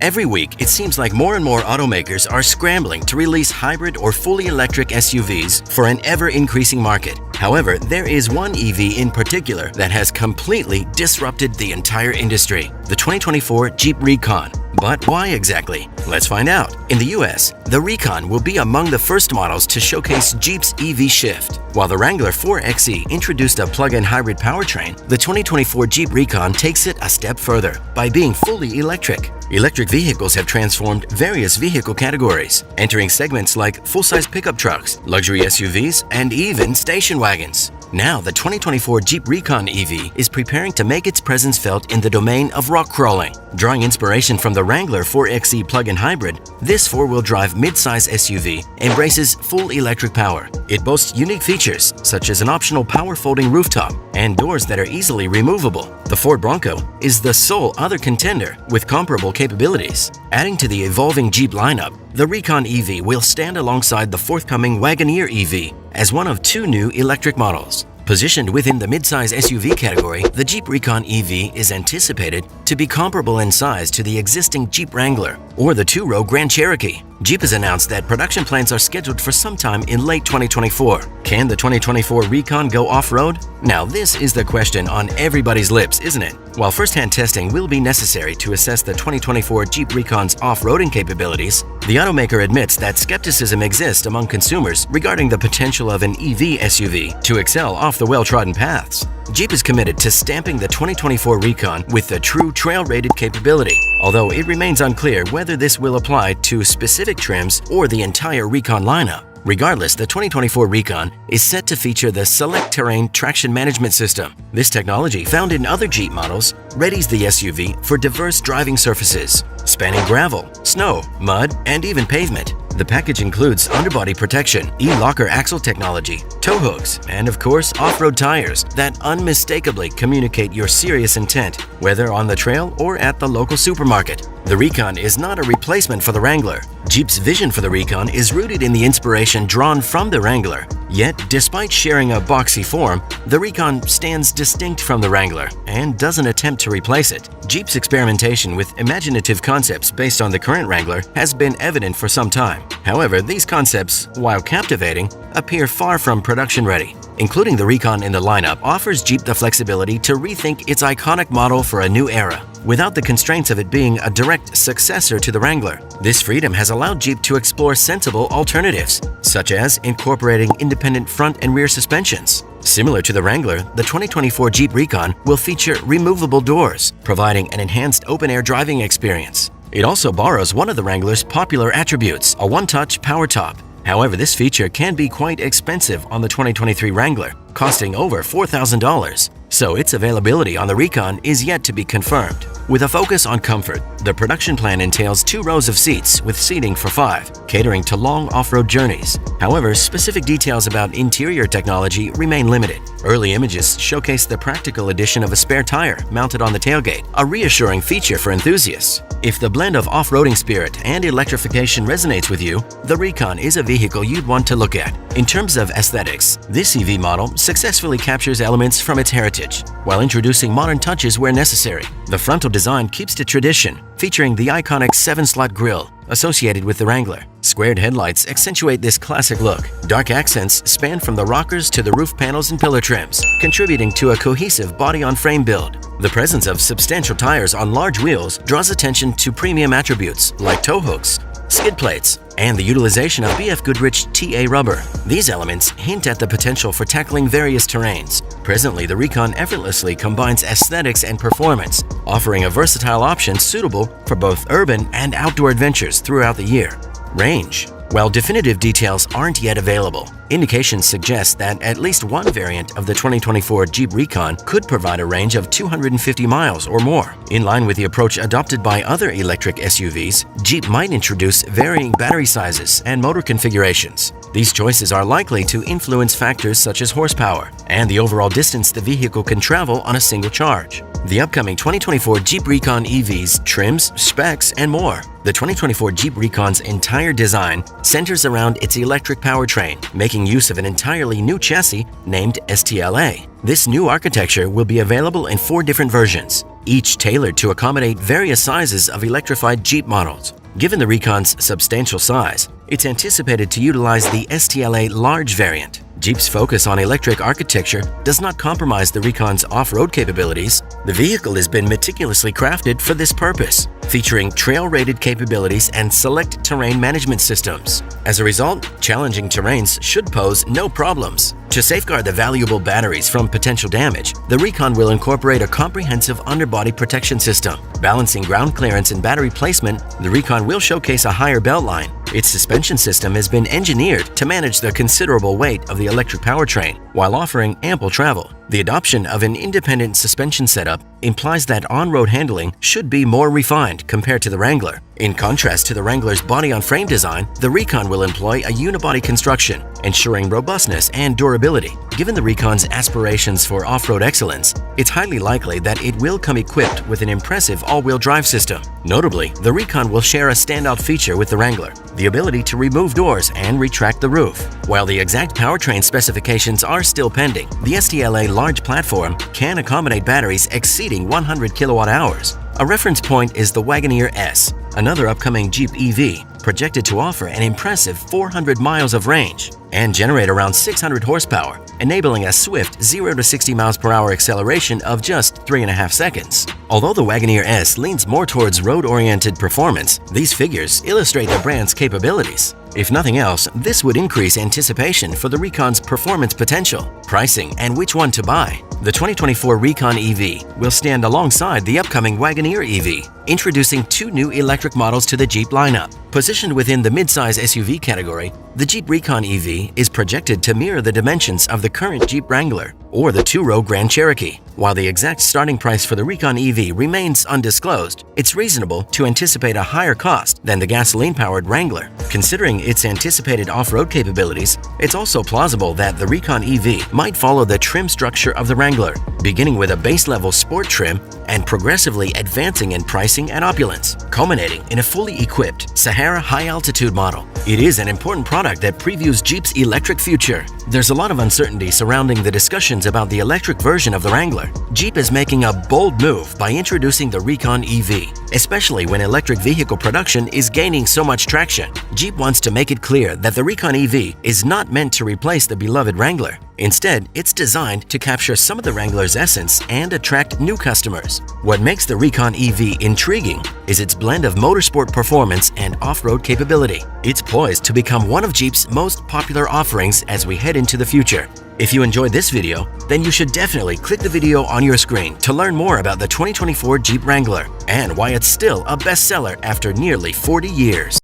Every week, it seems like more and more automakers are scrambling to release hybrid or fully electric SUVs for an ever-increasing market. However, there is one EV in particular that has completely disrupted the entire industry, the 2024 Jeep Recon. But why exactly? Let's find out. In the US, the Recon will be among the first models to showcase Jeep's EV shift. While the Wrangler 4xe introduced a plug-in hybrid powertrain, the 2024 Jeep Recon takes it a step further by being fully electric. Electric vehicles have transformed various vehicle categories, entering segments like full-size pickup trucks, luxury SUVs, and even station wagons. Now, the 2024 Jeep Recon EV is preparing to make its presence felt in the domain of rock crawling. Drawing inspiration from the Wrangler 4xe plug-in hybrid, this four-wheel drive mid-size SUV embraces full electric power. It boasts unique features such as an optional power-folding rooftop and doors that are easily removable. The Ford Bronco is the sole other contender with comparable capabilities. Adding to the evolving Jeep lineup, the Recon EV will stand alongside the forthcoming Wagoneer EV as one of two new electric models. Positioned within the midsize SUV category, the Jeep Recon EV is anticipated to be comparable in size to the existing Jeep Wrangler or the two-row Grand Cherokee. Jeep has announced that production plans are scheduled for sometime in late 2024. Can the 2024 Recon go off-road? Now, this is the question on everybody's lips, isn't it? While first-hand testing will be necessary to assess the 2024 Jeep Recon's off-roading capabilities, the automaker admits that skepticism exists among consumers regarding the potential of an EV SUV to excel off the well-trodden paths. Jeep is committed to stamping the 2024 Recon with the true trail-rated capability, although it remains unclear whether this will apply to specific trims or the entire Recon lineup. Regardless, the 2024 Recon is set to feature the Select Terrain Traction Management System. This technology, found in other Jeep models, readies the SUV for diverse driving surfaces, spanning gravel, snow, mud, and even pavement. The package includes underbody protection, e-locker axle technology, tow hooks, and of course, off-road tires that unmistakably communicate your serious intent, whether on the trail or at the local supermarket. The Recon is not a replacement for the Wrangler. Jeep's vision for the Recon is rooted in the inspiration drawn from the Wrangler. Yet, despite sharing a boxy form, the Recon stands distinct from the Wrangler and doesn't attempt to replace it. Jeep's experimentation with imaginative concepts based on the current Wrangler has been evident for some time. However, these concepts, while captivating, appear far from production-ready. Including the Recon in the lineup offers Jeep the flexibility to rethink its iconic model for a new era, without the constraints of it being a direct successor to the Wrangler. This freedom has allowed Jeep to explore sensible alternatives, such as incorporating independent front and rear suspensions. Similar to the Wrangler, the 2024 Jeep Recon will feature removable doors, providing an enhanced open-air driving experience. It also borrows one of the Wrangler's popular attributes, a one-touch power top. However, this feature can be quite expensive on the 2023 Wrangler, costing over $4,000. So its availability on the Recon is yet to be confirmed. With a focus on comfort, the production plan entails 2 rows of seats with seating for 5, catering to long off-road journeys. However, specific details about interior technology remain limited. Early images showcase the practical addition of a spare tire mounted on the tailgate, a reassuring feature for enthusiasts. If the blend of off-roading spirit and electrification resonates with you, the Recon is a vehicle you'd want to look at. In terms of aesthetics, this EV model successfully captures elements from its heritage, while introducing modern touches where necessary. The frontal design keeps to tradition, featuring the iconic 7-slot grille associated with the Wrangler. Squared headlights accentuate this classic look. Dark accents span from the rockers to the roof panels and pillar trims, contributing to a cohesive body-on-frame build. The presence of substantial tires on large wheels draws attention to premium attributes like tow hooks, skid plates, and the utilization of BF Goodrich TA rubber. These elements hint at the potential for tackling various terrains. Presently, the Recon effortlessly combines aesthetics and performance, offering a versatile option suitable for both urban and outdoor adventures throughout the year. Range. While definitive details aren't yet available, indications suggest that at least one variant of the 2024 Jeep Recon could provide a range of 250 miles or more. In line with the approach adopted by other electric SUVs, Jeep might introduce varying battery sizes and motor configurations. These choices are likely to influence factors such as horsepower and the overall distance the vehicle can travel on a single charge. The upcoming 2024 Jeep Recon EV's trims, specs, and more. The 2024 Jeep Recon's entire design centers around its electric powertrain, making use of an entirely new chassis named STLA. This new architecture will be available in 4 different versions, each tailored to accommodate various sizes of electrified Jeep models. Given the Recon's substantial size, it's anticipated to utilize the STLA Large variant. Jeep's focus on electric architecture does not compromise the Recon's off-road capabilities. The vehicle has been meticulously crafted for this purpose, featuring trail-rated capabilities and select terrain management systems. As a result, challenging terrains should pose no problems. To safeguard the valuable batteries from potential damage, the Recon will incorporate a comprehensive underbody protection system. Balancing ground clearance and battery placement, the Recon will showcase a higher beltline. Its suspension system has been engineered to manage the considerable weight of the electric powertrain while offering ample travel. The adoption of an independent suspension setup implies that on-road handling should be more refined compared to the Wrangler. In contrast to the Wrangler's body-on-frame design, the Recon will employ a unibody construction, ensuring robustness and durability. Given the Recon's aspirations for off-road excellence, it's highly likely that it will come equipped with an impressive all-wheel drive system. Notably, the Recon will share a standout feature with the Wrangler, the ability to remove doors and retract the roof. While the exact powertrain specifications are still pending, the STLA Large platform can accommodate batteries exceeding 100 kilowatt-hours. A reference point is the Wagoneer S, another upcoming Jeep EV, projected to offer an impressive 400 miles of range and generate around 600 horsepower, enabling a swift 0 to 60 miles per hour acceleration of just 3.5 seconds. Although the Wagoneer S leans more towards road-oriented performance, these figures illustrate the brand's capabilities. If nothing else, this would increase anticipation for the Recon's performance potential, pricing, and which one to buy. The 2024 Recon EV will stand alongside the upcoming Wagoneer EV, introducing two new electric models to the Jeep lineup. Positioned within the midsize SUV category, the Jeep Recon EV is projected to mirror the dimensions of the current Jeep Wrangler or the two-row Grand Cherokee. While the exact starting price for the Recon EV remains undisclosed, it's reasonable to anticipate a higher cost than the gasoline-powered Wrangler. Considering its anticipated off-road capabilities, it's also plausible that the Recon EV might follow the trim structure of the Wrangler, beginning with a base-level sport trim and progressively advancing in pricing and opulence, culminating in a fully equipped Sahara high-altitude model. It is an important product that previews Jeep's electric future. There's a lot of uncertainty surrounding the discussions about the electric version of the Wrangler. Jeep is making a bold move by introducing the Recon EV, especially when electric vehicle production is gaining so much traction. Jeep wants to make it clear that the Recon EV is not meant to replace the beloved Wrangler. Instead, it's designed to capture some of the Wrangler's essence and attract new customers. What makes the Recon EV intriguing is its blend of motorsport performance and off-road capability. It's poised to become one of Jeep's most popular offerings as we head into the future. If you enjoyed this video, then you should definitely click the video on your screen to learn more about the 2024 Jeep Wrangler and why it's still a bestseller after nearly 40 years.